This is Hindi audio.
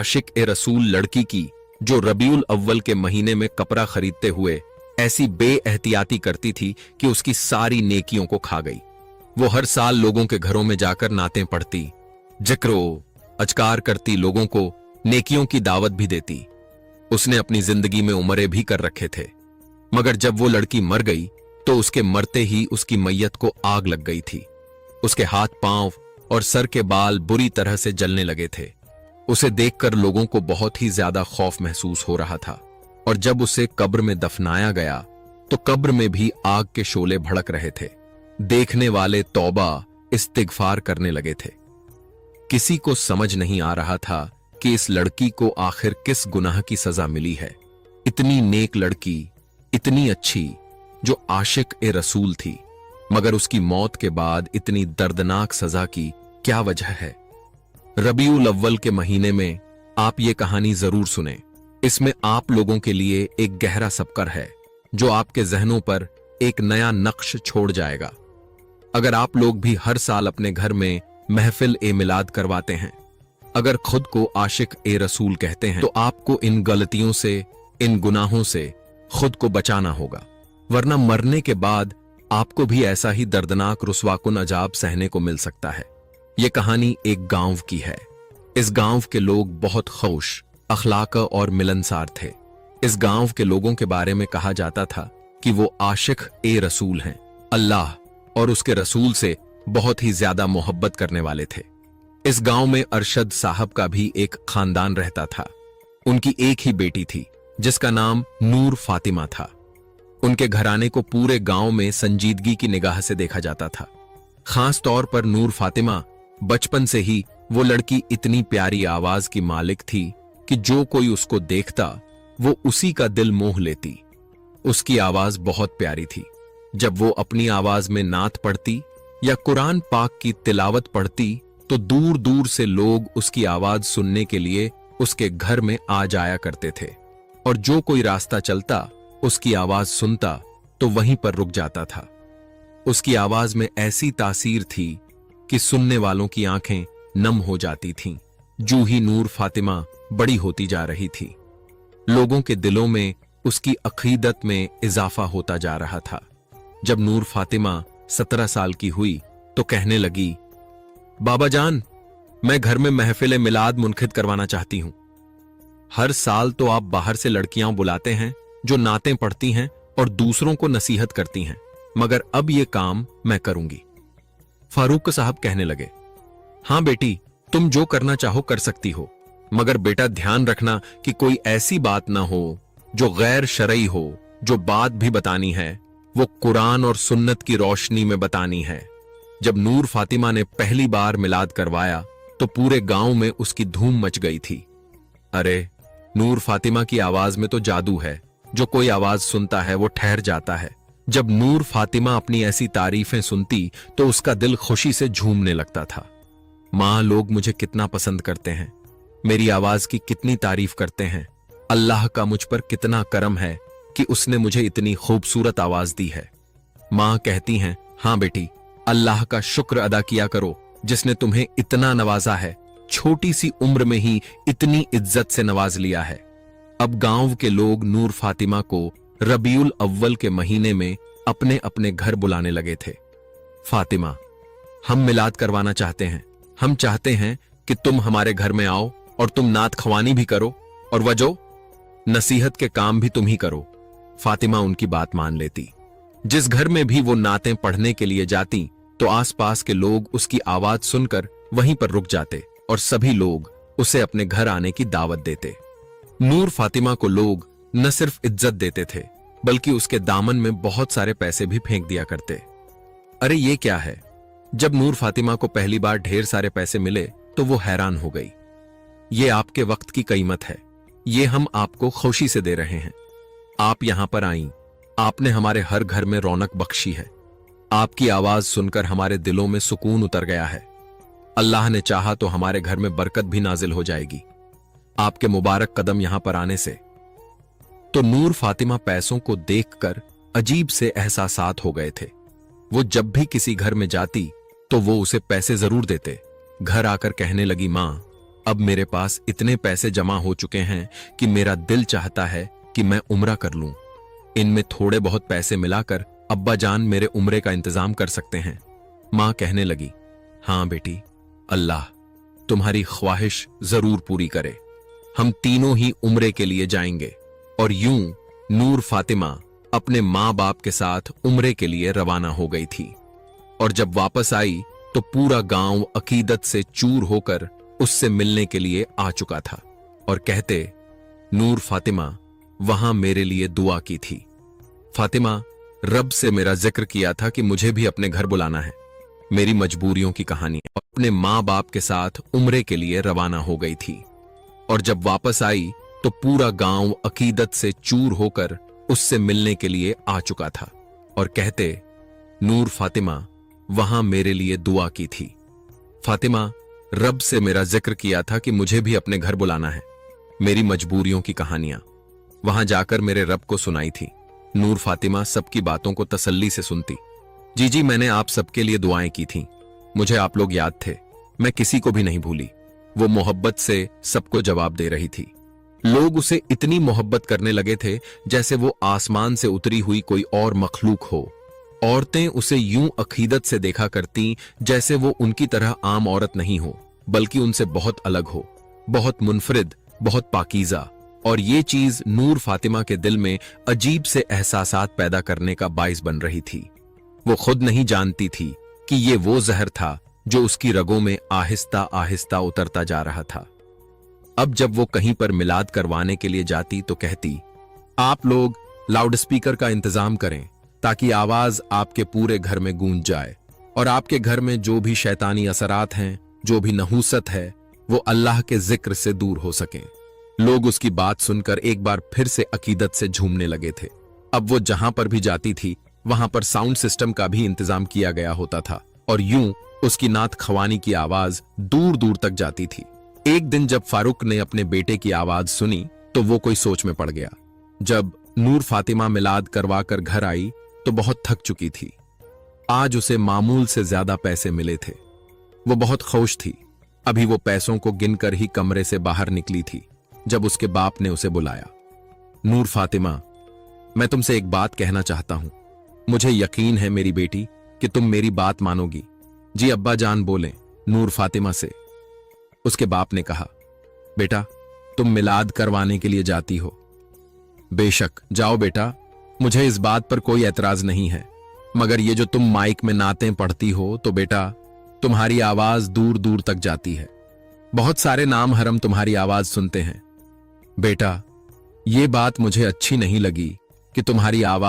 आशिक ए रसूल लड़की की, जो रबीउल अव्वल के महीने में कपड़ा खरीदते हुए ऐसी बेएहतियाती करती थी कि उसकी सारी नेकियों को खा गई। वो हर साल लोगों के घरों में जाकर नातें पढ़ती, जिक्रो अजकार करती, लोगों को नेकियों की दावत भी देती। उसने अपनी जिंदगी में उम्रे भी कर रखे थे, मगर जब वो लड़की मर गई तो उसके मरते ही उसकी मैयत को आग लग गई थी। उसके हाथ पांव और सर के बाल बुरी तरह से जलने लगे थे। उसे देखकर लोगों को बहुत ही ज्यादा खौफ महसूस हो रहा था, और जब उसे कब्र में दफनाया गया तो कब्र में भी आग के शोले भड़क रहे थे। देखने वाले तौबा इस्तिगफार करने लगे थे। किसी को समझ नहीं आ रहा था कि इस लड़की को आखिर किस गुनाह की सजा मिली है। इतनी नेक लड़की, इतनी अच्छी, जो आशिक ए रसूल थी, मगर उसकी मौत के बाद इतनी दर्दनाक सजा की क्या वजह है? रबीउल अव्वल के महीने में आप ये कहानी जरूर सुने। इसमें आप लोगों के लिए एक गहरा सबकर है जो आपके जहनों पर एक नया नक्श छोड़ जाएगा। अगर आप लोग भी हर साल अपने घर में महफिल ए मिलाद करवाते हैं, अगर खुद को आशिक ए रसूल कहते हैं, तो आपको इन गलतियों से, इन गुनाहों से खुद को बचाना होगा, वरना मरने के बाद आपको भी ऐसा ही दर्दनाक रुस्वाकुन अजाब सहने को मिल सकता है। यह कहानी एक गांव की है। इस गांव के लोग बहुत खुश, अखलाक और मिलनसार थे। इस गांव के लोगों के बारे में कहा जाता था कि वो आशिक ए रसूल हैं, अल्लाह और उसके रसूल से बहुत ही ज्यादा मोहब्बत करने वाले थे। इस गांव में अरशद साहब का भी एक खानदान रहता था। उनकी एक ही बेटी थी जिसका नाम नूर फातिमा था। उनके घराने को पूरे गांव में संजीदगी की निगाह से देखा जाता था। खास तौर पर नूर फातिमा बचपन से ही वो लड़की इतनी प्यारी आवाज की मालिक थी कि जो कोई उसको देखता वो उसी का दिल मोह लेती। उसकी आवाज बहुत प्यारी थी। जब वो अपनी आवाज में नात पढ़ती या कुरान पाक की तिलावत पढ़ती तो दूर दूर से लोग उसकी आवाज सुनने के लिए उसके घर में आ जाया करते थे, और जो कोई रास्ता चलता उसकी आवाज सुनता तो वहीं पर रुक जाता था। उसकी आवाज में ऐसी तासीर थी कि सुनने वालों की आंखें नम हो जाती थीं। जूं ही नूर फातिमा बड़ी होती जा रही थी, लोगों के दिलों में उसकी अकीदत में इजाफा होता जा रहा था। जब नूर फातिमा 17 साल की हुई तो कहने लगी, बाबा जान, मैं घर में महफिल मिलाद मुनखिद करवाना चाहती हूं। हर साल तो आप बाहर से लड़कियां बुलाते हैं जो नातें पढ़ती हैं और दूसरों को नसीहत करती हैं, मगर अब यह काम मैं करूंगी। फारूक साहब कहने लगे, हां बेटी, तुम जो करना चाहो कर सकती हो, मगर बेटा ध्यान रखना कि कोई ऐसी बात ना हो जो गैर शरई हो। जो बात भी बतानी है वो कुरान और सुन्नत की रोशनी में बतानी है। जब नूर फातिमा ने पहली बार मिलाद करवाया तो पूरे गांव में उसकी धूम मच गई थी। अरे, नूर फातिमा की आवाज में तो जादू है, जो कोई आवाज सुनता है वो ठहर जाता है। जब नूर फातिमा अपनी ऐसी तारीफें सुनती तो उसका दिल खुशी से झूमने लगता था। मां, लोग मुझे कितना पसंद करते हैं, मेरी आवाज की कितनी तारीफ करते हैं। अल्लाह का मुझ पर कितना करम है कि उसने मुझे इतनी खूबसूरत आवाज दी है। मां कहती हैं, हां बेटी, अल्लाह का शुक्र अदा किया करो जिसने तुम्हें इतना नवाजा है, छोटी सी उम्र में ही इतनी इज्जत से नवाज लिया है। अब गांव के लोग नूर फातिमा को रबीउल अव्वल के महीने में अपने अपने घर बुलाने लगे थे। फातिमा, हम मिलाद करवाना चाहते हैं। हम चाहते हैं कि तुम हमारे घर में आओ और तुम नात खवानी भी करो, और वजो नसीहत के काम भी तुम ही करो। फातिमा उनकी बात मान लेती। जिस घर में भी वो नातें पढ़ने के लिए जाती तो आसपास के लोग उसकी आवाज सुनकर वहीं पर रुक जाते और सभी लोग उसे अपने घर आने की दावत देते। नूर फातिमा को लोग न सिर्फ इज्जत देते थे बल्कि उसके दामन में बहुत सारे पैसे भी फेंक दिया करते। अरे ये क्या है? जब नूर फातिमा को पहली बार ढेर सारे पैसे मिले तो वो हैरान हो गई। ये आपके वक्त की कीमत है, ये हम आपको खुशी से दे रहे हैं। आप यहां पर आईं, आपने हमारे हर घर में रौनक बख्शी है। आपकी आवाज सुनकर हमारे दिलों में सुकून उतर गया है। अल्लाह ने चाहा तो हमारे घर में बरकत भी नाजिल हो जाएगी आपके मुबारक कदम यहां पर आने से। तो नूर फातिमा पैसों को देखकर अजीब से एहसासात हो गए थे। वो जब भी किसी घर में जाती तो वो उसे पैसे जरूर देते। घर आकर कहने लगी, मां, अब मेरे पास इतने पैसे जमा हो चुके हैं कि मेरा दिल चाहता है कि मैं उम्रा कर लूं। इनमें थोड़े बहुत पैसे मिलाकर अब्बा जान मेरे उम्रे का इंतजाम कर सकते हैं। मां कहने लगी, हां बेटी, अल्लाह तुम्हारी ख्वाहिश जरूर पूरी करे। हम तीनों ही उम्रे के लिए जाएंगे। और यूं नूर फातिमा अपने मां बाप के साथ उम्रे के लिए रवाना हो गई थी। और जब वापस आई तो पूरा गांव अकीदत से चूर होकर उससे मिलने के लिए आ चुका था और कहते, नूर फातिमा वहां मेरे लिए दुआ की थी। फातिमा, रब से मेरा जिक्र किया था कि मुझे भी अपने घर बुलाना है। मेरी मजबूरियों की कहानी। अपने मां बाप के साथ उम्रे के लिए रवाना हो गई थी। और जब वापस आई तो पूरा गांव अकीदत से चूर होकर उससे मिलने के लिए आ चुका था और कहते, नूर फातिमा वहां मेरे लिए दुआ की थी। फातिमा, रब से मेरा जिक्र किया था कि मुझे भी अपने घर बुलाना है। मेरी मजबूरियों की कहानियां वहां जाकर मेरे रब को सुनाई थी। नूर फातिमा सबकी बातों को तसल्ली से सुनती। जी, मैंने आप सबके लिए दुआएं की थीं। मुझे आप लोग याद थे। मैं किसी को भी नहीं भूली। वो मोहब्बत से सबको जवाब दे रही थी। लोग उसे इतनी मोहब्बत करने लगे थे जैसे वो आसमान से उतरी हुई कोई और मखलूक हो। औरतें उसे यूं अकीदत से देखा करती जैसे वो उनकी तरह आम औरत नहीं हो, बल्कि उनसे बहुत अलग हो, बहुत मुनफरिद, बहुत पाकीज़ा। और ये चीज नूर फातिमा के दिल में अजीब से एहसासात पैदा करने का बाइस बन रही थी। वो खुद नहीं जानती थी कि ये वो जहर था जो उसकी रगों में आहिस्ता आहिस्ता उतरता जा रहा था। अब जब वो कहीं पर मिलाद करवाने के लिए जाती तो कहती, आप लोग लाउडस्पीकर का इंतजाम करें ताकि आवाज आपके पूरे घर में गूंज जाए और आपके घर में जो भी शैतानी असरात हैं, जो भी नहूसत है, वो अल्लाह के जिक्र से दूर हो सकें। लोग उसकी बात सुनकर एक बार फिर से अकीदत से झूमने लगे थे। अब वो जहां पर भी जाती थी वहां पर साउंड सिस्टम का भी इंतजाम किया गया होता था और यूं उसकी नात खवानी की आवाज दूर दूर तक जाती थी। एक दिन जब फारूक ने अपने बेटे की आवाज सुनी तो वो कोई सोच में पड़ गया। जब नूर फातिमा मिलाद करवा कर घर आई तो बहुत थक चुकी थी। आज उसे मामूल से ज्यादा पैसे मिले थे। वो बहुत खुश थी। अभी वो पैसों को गिनकर ही कमरे से बाहर निकली थी जब उसके बाप ने उसे बुलाया। नूर फातिमा, मैं तुमसे एक बात कहना चाहता हूं। मुझे यकीन है मेरी बेटी कि तुम मेरी बात मानोगी। जी अब्बा जान बोले नूर फातिमा से। उसके बाप ने कहा, बेटा तुम मिलाद करवाने के लिए जाती हो। बेशक जाओ बेटा, मुझे इस बात पर कोई एतराज नहीं है, मगर ये जो तुम माइक में नातें पढ़ती हो तो बेटा तुम्हारी आवाज दूर दूर तक जाती है। बहुत सारे नाम हरम तुम्हारी आवाज सुनते हैं। बेटा ये बात मुझे अच्छी नहीं लगी कि तुम्हारी आवाज